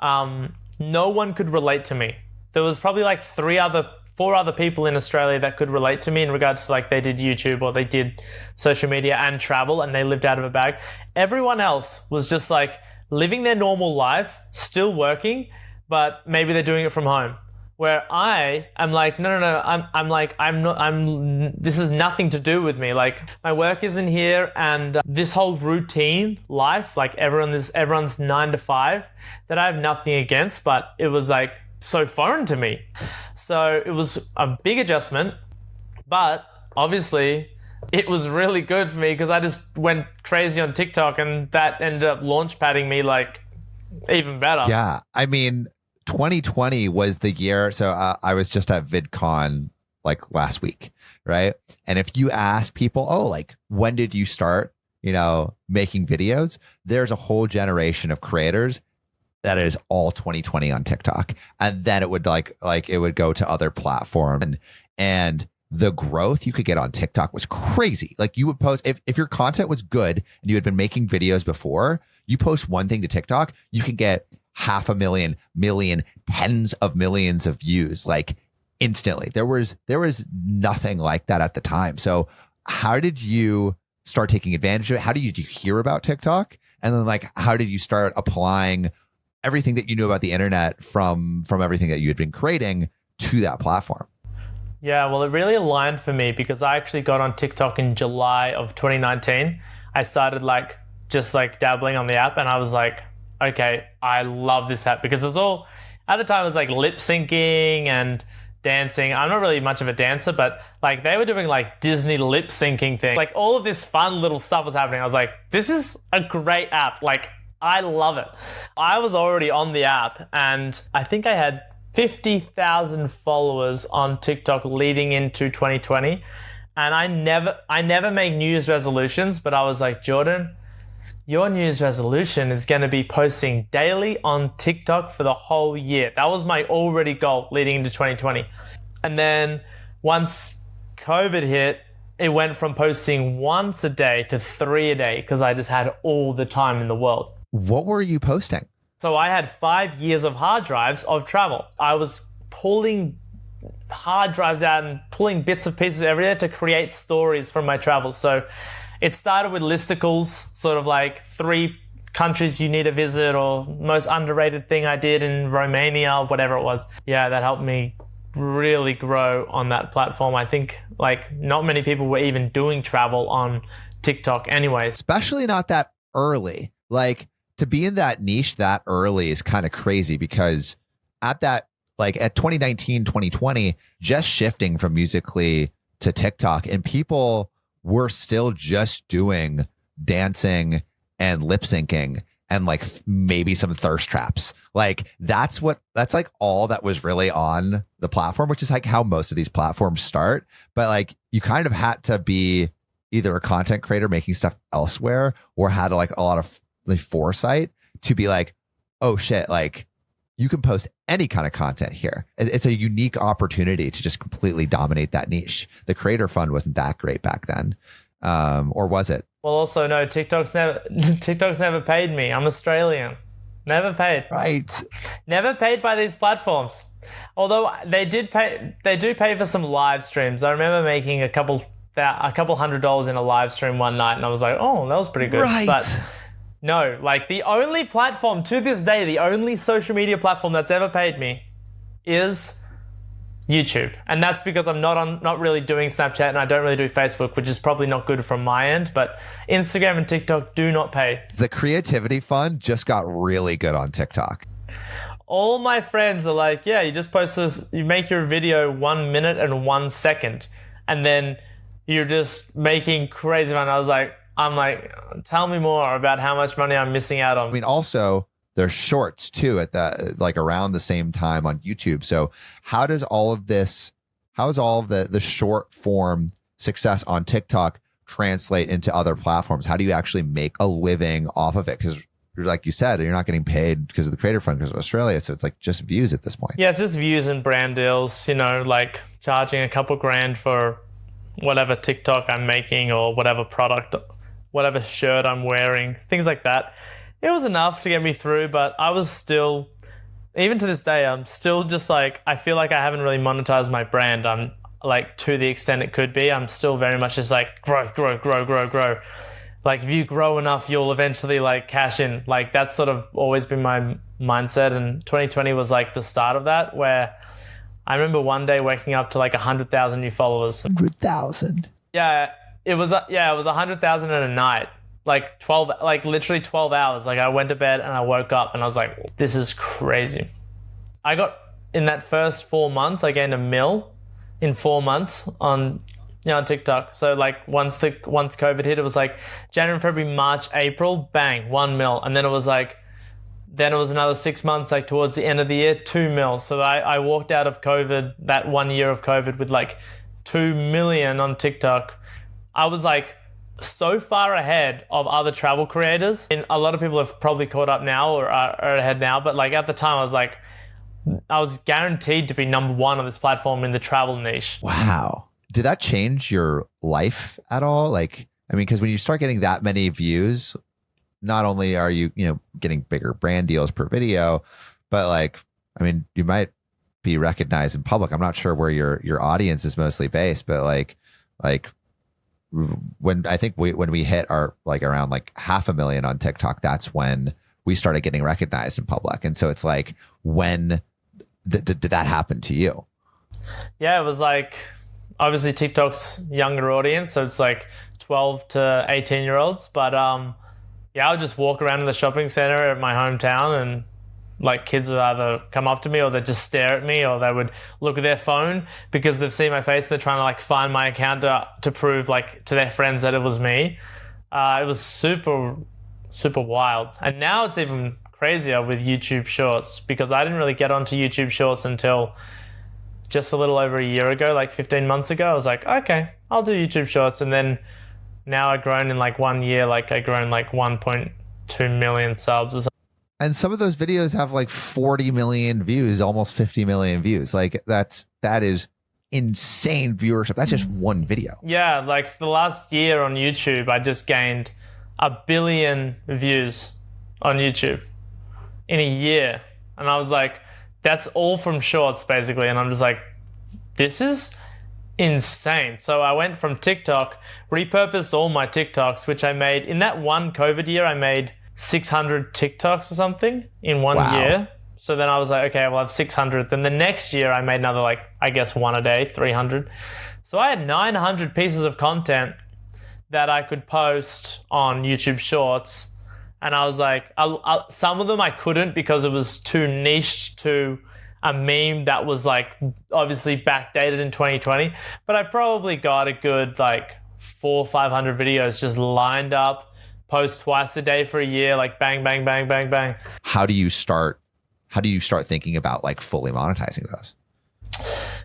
no one could relate to me. There was probably like 4 other people in Australia that could relate to me in regards to like they did YouTube or they did social media and travel and they lived out of a bag. Everyone else was just like living their normal life, still working, but maybe they're doing it from home. Where I am like, no, this is nothing to do with me. Like my work isn't here, and this whole routine life, like everyone's 9 to 5, that I have nothing against, but it was like so foreign to me. So it was a big adjustment, but obviously it was really good for me because I just went crazy on TikTok, and that ended up launch padding me like even better. Yeah. I mean, 2020 was the year. So I was just at VidCon like last week, right? And if you ask people, oh, like when did you start, making videos? There's a whole generation of creators that is all 2020 on TikTok. And then it would like it would go to other platforms, and the growth you could get on TikTok was crazy. Like you would post, if your content was good and you had been making videos before, you post one thing to TikTok, you can get 500,000, million, tens of millions of views like instantly. There was nothing like that at the time. So how did you start taking advantage of it? How did you hear about TikTok? And then like, how did you start applying everything that you knew about the internet from everything that you had been creating to that platform? Yeah, well, it really aligned for me because I actually got on TikTok in July of 2019. I started just dabbling on the app, and I was like, okay, I love this app because it was all, at the time it was like lip syncing and dancing. I'm not really much of a dancer, but like they were doing like Disney lip syncing things. Like all of this fun little stuff was happening. I was like, this is a great app. Like I love it. I was already on the app, and I think I had 50,000 followers on TikTok leading into 2020. And I never make New Year's resolutions, but I was like, Jordan, your New Year's resolution is going to be posting daily on TikTok for the whole year. That was my already goal leading into 2020. And then once COVID hit, it went from posting once a day to 3 a day because I just had all the time in the world. What were you posting? So I had 5 years of hard drives of travel. I was pulling hard drives out and pulling bits of pieces every day to create stories from my travels. So it started with listicles, sort of like 3 countries you need to visit or most underrated thing I did in Romania, whatever it was. Yeah, that helped me really grow on that platform. I think like not many people were even doing travel on TikTok anyway. Especially not that early. Like to be in that niche that early is kind of crazy because at 2019, 2020, just shifting from Musical.ly to TikTok, and people were still just doing dancing and lip syncing and like maybe some thirst traps. Like that's like all that was really on the platform, which is like how most of these platforms start. But like you kind of had to be either a content creator making stuff elsewhere or had like a lot of the foresight to be like, oh shit, like you can post any kind of content here. It's a unique opportunity to just completely dominate that niche. The creator fund wasn't that great back then. Or was it? Well, also no, TikTok's never paid me. I'm Australian. Never paid. Right. Never paid by these platforms. Although they do pay for some live streams. I remember making a couple $100 in a live stream one night, and I was like, oh, that was pretty good. Right. But no, like the only platform to this day, the only social media platform that's ever paid me is YouTube. And that's because I'm not really doing Snapchat, and I don't really do Facebook, which is probably not good from my end, but Instagram and TikTok do not pay. The creativity fund just got really good on TikTok. All my friends are like, yeah, you just post this, you make your video 1 minute and 1 second, and then you're just making crazy money. I'm like, tell me more about how much money I'm missing out on. I mean, also there's shorts too at the like around the same time on YouTube. So how is all of the short form success on TikTok translate into other platforms? How do you actually make a living off of it? Because like you said, you're not getting paid because of the creator fund because of Australia. So it's like just views at this point. Yeah, it's just views and brand deals, like charging a couple grand for whatever TikTok I'm making or whatever product, whatever shirt I'm wearing, things like that. It was enough to get me through, but I was still, even to this day, I'm still just like, I feel like I haven't really monetized my brand. I'm like to the extent it could be. I'm still very much just like growth. Like if you grow enough, you'll eventually like cash in. Like that's sort of always been my mindset. And 2020 was like the start of that, where I remember one day waking up to like 100,000 new followers. 100,000. Yeah, it was 100,000 in a night. Literally 12 hours. Like I went to bed and I woke up and I was like, this is crazy. I got, in that first 4 months, I gained $1 million in 4 months on Yeah, on TikTok. So like once COVID hit, it was like January, February, March, April, bang, 1 mil. And then it was another 6 months, like towards the end of the year, 2 mil. So I walked out of COVID, that 1 year of COVID, with like 2 million on TikTok. I was like so far ahead of other travel creators. And a lot of people have probably caught up now or are ahead now. But like at the time, I was guaranteed to be number one on this platform in the travel niche. Wow. Did that change your life at all? Like, I mean, because when you start getting that many views, not only are you, getting bigger brand deals per video, but like, I mean, you might be recognized in public. I'm not sure where your audience is mostly based, but like when we hit our like around like 500,000 on TikTok, that's when we started getting recognized in public. And so it's like, when did that happen to you? Yeah, it was like, obviously TikTok's younger audience, so it's like 12 to 18 year olds. But yeah, I would just walk around in the shopping center at my hometown, and like kids would either come up to me or they'd just stare at me, or they would look at their phone because they've seen my face. They're trying to like find my account to prove like to their friends that it was me. It was super, super wild. And now it's even crazier with YouTube Shorts, because I didn't really get onto YouTube Shorts until just a little over a year ago, like 15 months ago. I was like, okay, I'll do YouTube Shorts. And then now I've grown in like 1 year, like I've grown like 1.2 million subs or something. And some of those videos have like 40 million views, almost 50 million views. Like that is insane viewership. That's just one video. Yeah, like the last year on YouTube, I just gained 1 billion views on YouTube in a year. And I was like, that's all from Shorts basically. And I'm just like, this is insane. So I went from TikTok, repurposed all my TikToks, which I made in that one COVID year. I made 600 TikToks or something in one year. So then I was like, okay, well, I have 600. Then the next year I made another, like, I guess one a day, 300. So I had 900 pieces of content that I could post on YouTube Shorts. And I was like, some of them I couldn't because it was too niche to a meme that was like obviously backdated in 2020. But I probably got a good like 400 or 500 videos just lined up, post twice a day for a year, like bang, bang, bang, bang, bang. How do you start thinking about like fully monetizing those?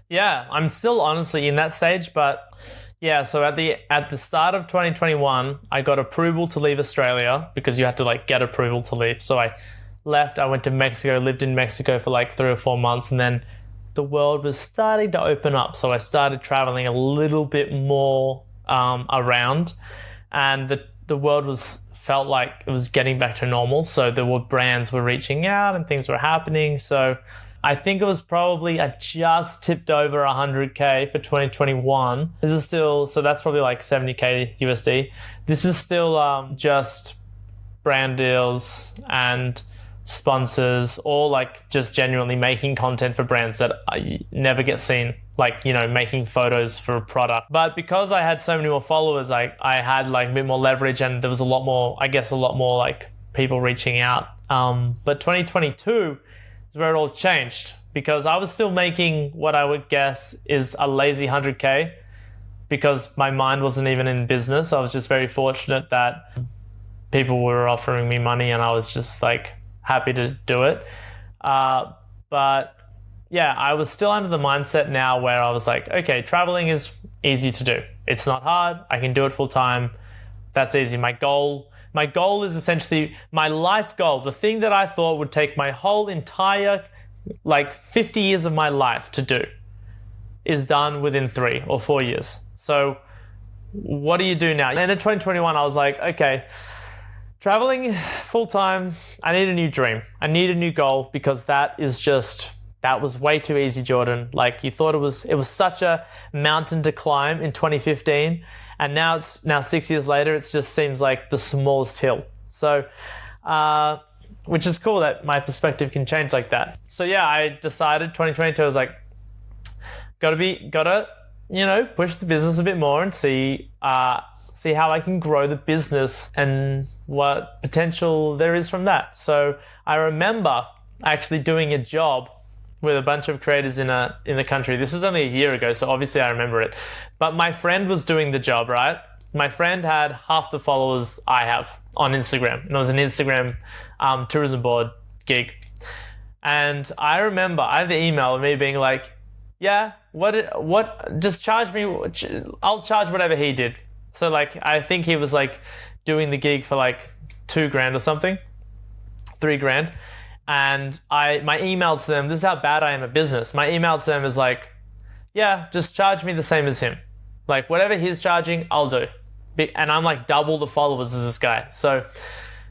Yeah, I'm still honestly in that stage, but yeah, so at the start of 2021, I got approval to leave Australia because you had to like get approval to leave. So I left, I went to Mexico, lived in Mexico for like 3 or 4 months, and then the world was starting to open up. So I started traveling a little bit more around, and the world felt like it was getting back to normal. So there were brands were reaching out and things were happening. So I think it was probably, I just tipped over 100K for 2021. This is still, so that's probably like 70K USD. This is still just brand deals and sponsors, or like just genuinely making content for brands that I never get seen, like, making photos for a product. But because I had so many more followers, I had like a bit more leverage, and there was a lot more like people reaching out. But 2022 is where it all changed, because I was still making what I would guess is a lazy 100K, because my mind wasn't even in business. I was just very fortunate that people were offering me money and I was just like happy to do it. But yeah, I was still under the mindset now where I was like, okay, traveling is easy to do. It's not hard. I can do it full time. That's easy. My goal is essentially my life goal. The thing that I thought would take my whole entire like 50 years of my life to do is done within 3 or 4 years. So what do you do now? And in 2021, I was like, okay, traveling full time, I need a new dream. I need a new goal, because that was way too easy, Jordan. Like, you thought it was such a mountain to climb in 2015. And now 6 years later, it just seems like the smallest hill. So, which is cool that my perspective can change like that. So yeah, I decided 2022, I was like, gotta, push the business a bit more and see how I can grow the business and what potential there is from that. So I remember actually doing a job with a bunch of creators in the country. This is only a year ago, so obviously I remember it. But my friend was doing the job, right? My friend had half the followers I have on Instagram, and it was an Instagram tourism board gig. And I remember I have the email of me being like, yeah, what, just charge me, I'll charge whatever he did. So like, I think he was like doing the gig for like $2,000 or something, $3,000. And my email to them, this is how bad I am at business. My email to them is like, yeah, just charge me the same as him. Like whatever he's charging, I'll do. And I'm like double the followers as this guy. So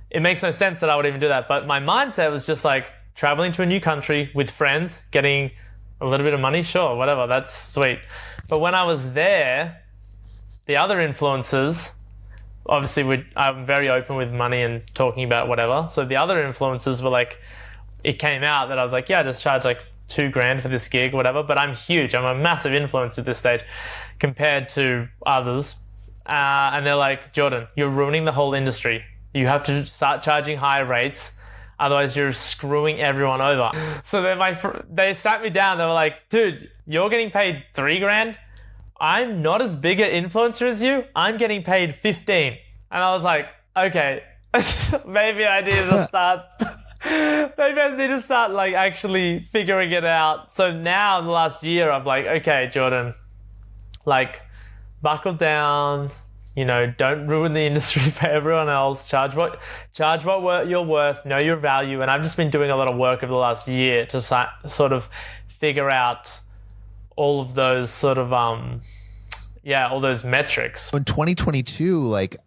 it makes no sense that I would even do that. But my mindset was just like traveling to a new country with friends, getting a little bit of money, sure, whatever, that's sweet. But when I was there, the other influencers, obviously I'm very open with money and talking about whatever. So the other influencers were like, it came out that I was like, yeah, just charge like $2,000 for this gig, whatever. But I'm huge. I'm a massive influencer at this stage compared to others. And they're like, Jorden, you're ruining the whole industry. You have to start charging higher rates. Otherwise, you're screwing everyone over. So then they sat me down. They were like, dude, you're getting paid $3,000. I'm not as big an influencer as you. I'm getting paid 15. And I was like, okay, maybe I need to start. Maybe I need to start like actually figuring it out. So now in the last year, I'm like, okay, Jorden, like buckle down. You know, don't ruin the industry for everyone else. Charge what you're worth. Know your value. And I've just been doing a lot of work over the last year to sort of figure out all of those sort of all those metrics. In 2022, like,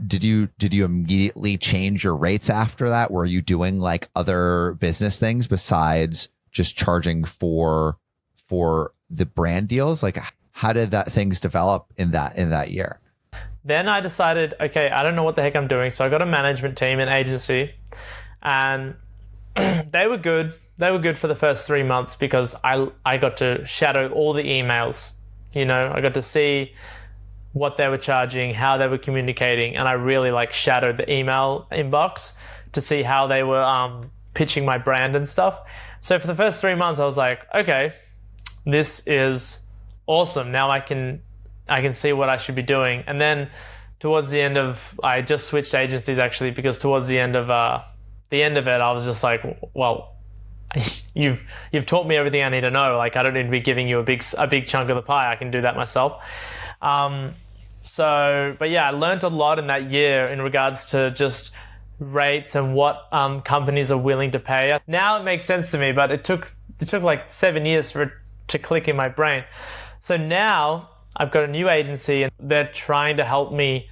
did you immediately change your rates after that? Were you doing like other business things besides just charging for the brand deals? Like, how did things develop in that year? Then I decided, okay, I don't know what the heck I'm doing. So I got a management team, an agency, and they were good. They were good for the first 3 months because I got to shadow all the emails. You know, I got to see what they were charging, how they were communicating, and I really like shadowed the email inbox to see how they were pitching my brand and stuff. So for the first 3 months, I was like, okay, this is awesome. Now I can see what I should be doing. And then towards the end I just switched agencies actually, because towards the end of it, I was just like, well, you've taught me everything I need to know. Like, I don't need to be giving you a big chunk of the pie. I can do that myself. But yeah, I learned a lot in that year in regards to just rates and what companies are willing to pay. Now it makes sense to me, but it took like 7 years for it to click in my brain. So now I've got a new agency and they're trying to help me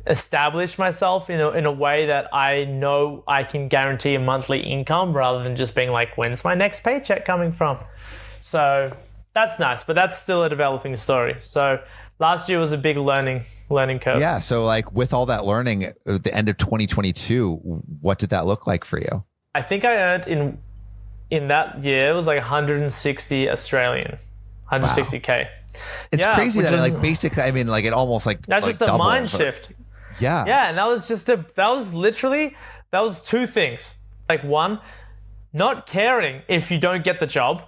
establish myself in a way that I know I can guarantee a monthly income rather than just being like, when's my next paycheck coming from? So that's nice, but that's still a developing story. So last year was a big learning curve. Yeah. So like with all that learning at the end of 2022, what did that look like for you? I think I earned in that year, it was like 160 Australian, 160K. Wow. It's crazy that like basically, I mean, like it almost like that's like just a doubled, mind shift. Yeah. Yeah, and that was two things. Like one, not caring if you don't get the job.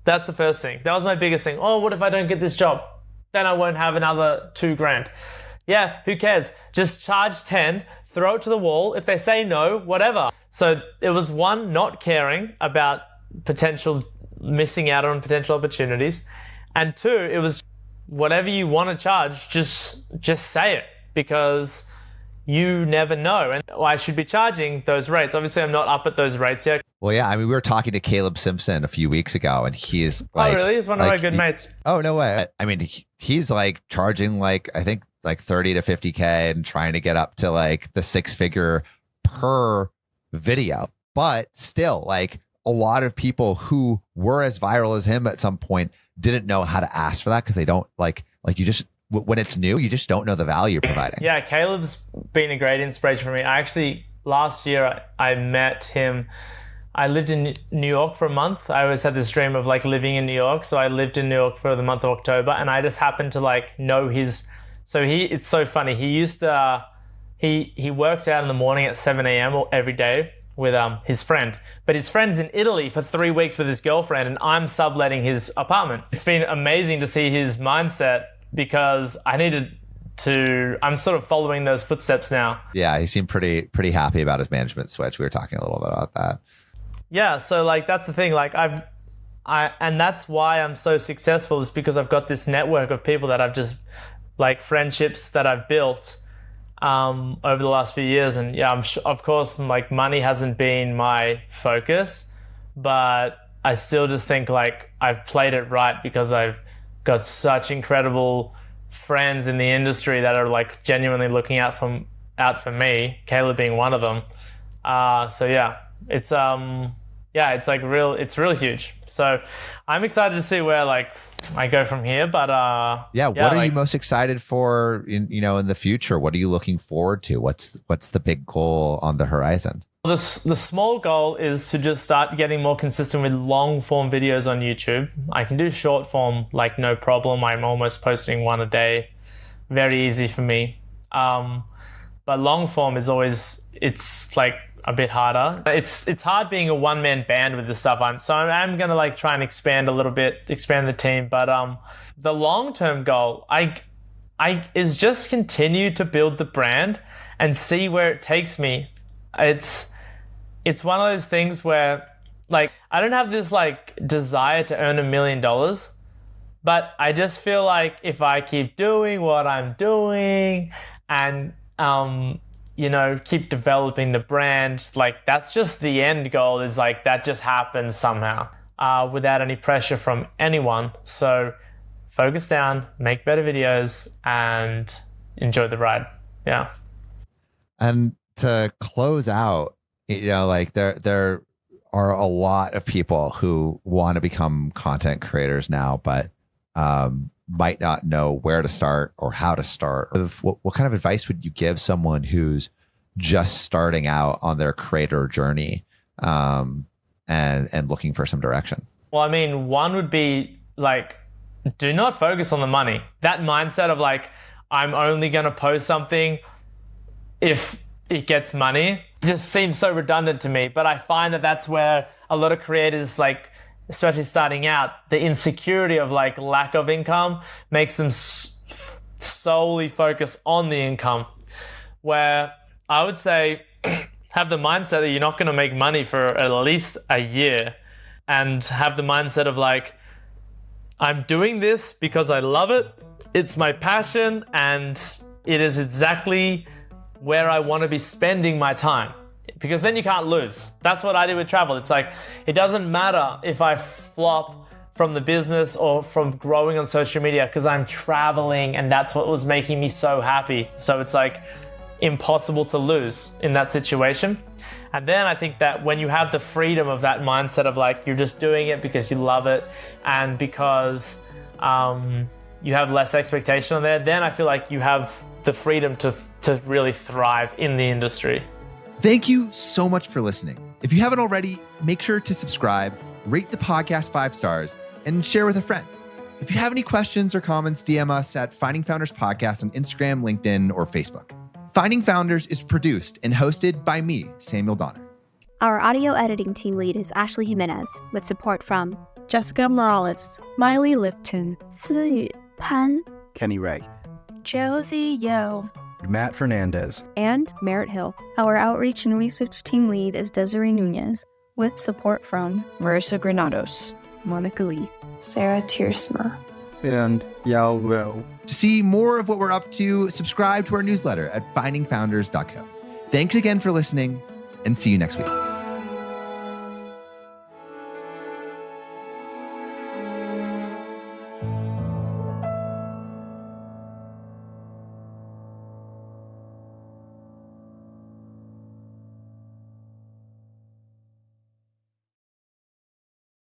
That's the first thing. That was my biggest thing. Oh, what if I don't get this job? Then I won't have another $2,000. Yeah, who cares? Just charge 10, throw it to the wall. If they say no, whatever. So it was one, not caring about missing out on potential opportunities. And two, it was whatever you want to charge, just say it, because you never know. And I should be charging those rates. Obviously, I'm not up at those rates yet. Well, yeah. I mean, we were talking to Caleb Simpson a few weeks ago, and he's like, oh, really? He's one of my good mates. Oh, no way. I mean, he's like charging like, I think like 30 to 50K and trying to get up to like the 6-figure per video. But still, like a lot of people who were as viral as him at some point didn't know how to ask for that because they don't like you just, when it's new, you just don't know the value you're providing. Yeah, Caleb's been a great inspiration for me. I actually, last year, I met him. I lived in New York for a month. I always had this dream of like living in New York. So I lived in New York for the month of October, and I just happened to like know it's so funny. He used to, he works out in the morning at 7 a.m. every day. with his friend. But his friend's in Italy for 3 weeks with his girlfriend, and I'm subletting his apartment. It's been amazing to see his mindset because I'm sort of following those footsteps now. Yeah, he seemed pretty happy about his management switch. We were talking a little bit about that. Yeah, so like that's the thing. Like and that's why I'm so successful, is because I've got this network of people that I've just like friendships that I've built over the last few years. And yeah, of course, like money hasn't been my focus, but I still just think like I've played it right because I've got such incredible friends in the industry that are like genuinely looking out for me, Caleb being one of them. So yeah, it's like it's really huge. So I'm excited to see where like I go from here. But what are you most excited for in the future? What are you looking forward to? What's the big goal on the horizon? The small goal is to just start getting more consistent with long form videos on YouTube. I can do short form like no problem. I'm almost posting one a day. Very easy for me. But long form is always, it's like a bit harder. It's hard being a one-man band with this stuff. I'm gonna like try and expand a little bit, expand the team. But the long-term goal is just continue to build the brand and see where it takes me. It's one of those things where like I don't have this like desire to earn $1 million, but I just feel like if I keep doing what I'm doing and keep developing the brand, like that's just the end goal, is like that just happens somehow without any pressure from anyone. So focus down, make better videos, and enjoy the ride. Yeah. And to close out, like there are a lot of people who want to become content creators now, but might not know where to start or how to start. What kind of advice would you give someone who's just starting out on their creator journey and looking for some direction? Well, I mean, one would be like, do not focus on the money. That mindset of like, I'm only going to post something if it gets money just seems so redundant to me. But I find that that's where a lot of creators, like especially starting out, the insecurity of like lack of income makes them solely focus on the income, where I would say have the mindset that you're not going to make money for at least a year, and have the mindset of like, I'm doing this because I love it. It's my passion, and it is exactly where I want to be spending my time, because then you can't lose. That's what I do with travel. It's like, it doesn't matter if I flop from the business or from growing on social media, because I'm traveling and that's what was making me so happy. So it's like impossible to lose in that situation. And then I think that when you have the freedom of that mindset of like, you're just doing it because you love it and because you have less expectation on there, then I feel like you have the freedom to really thrive in the industry. Thank you so much for listening. If you haven't already, make sure to subscribe, rate the podcast 5 stars, and share with a friend. If you have any questions or comments, DM us at Finding Founders Podcast on Instagram, LinkedIn, or Facebook. Finding Founders is produced and hosted by me, Samuel Donner. Our audio editing team lead is Ashley Jimenez, with support from Jessica Morales, Miley Lipton, Siyu Pan, Kenny Wright, Josie Yo, Matt Fernandez, and Merritt Hill. Our outreach and research team lead is Desiree Nunez, with support from Marissa Granados, Monica Lee, Sarah Tiersma, and Yao Ro. To see more of what we're up to, subscribe to our newsletter at findingfounders.co. Thanks again for listening, and see you next week.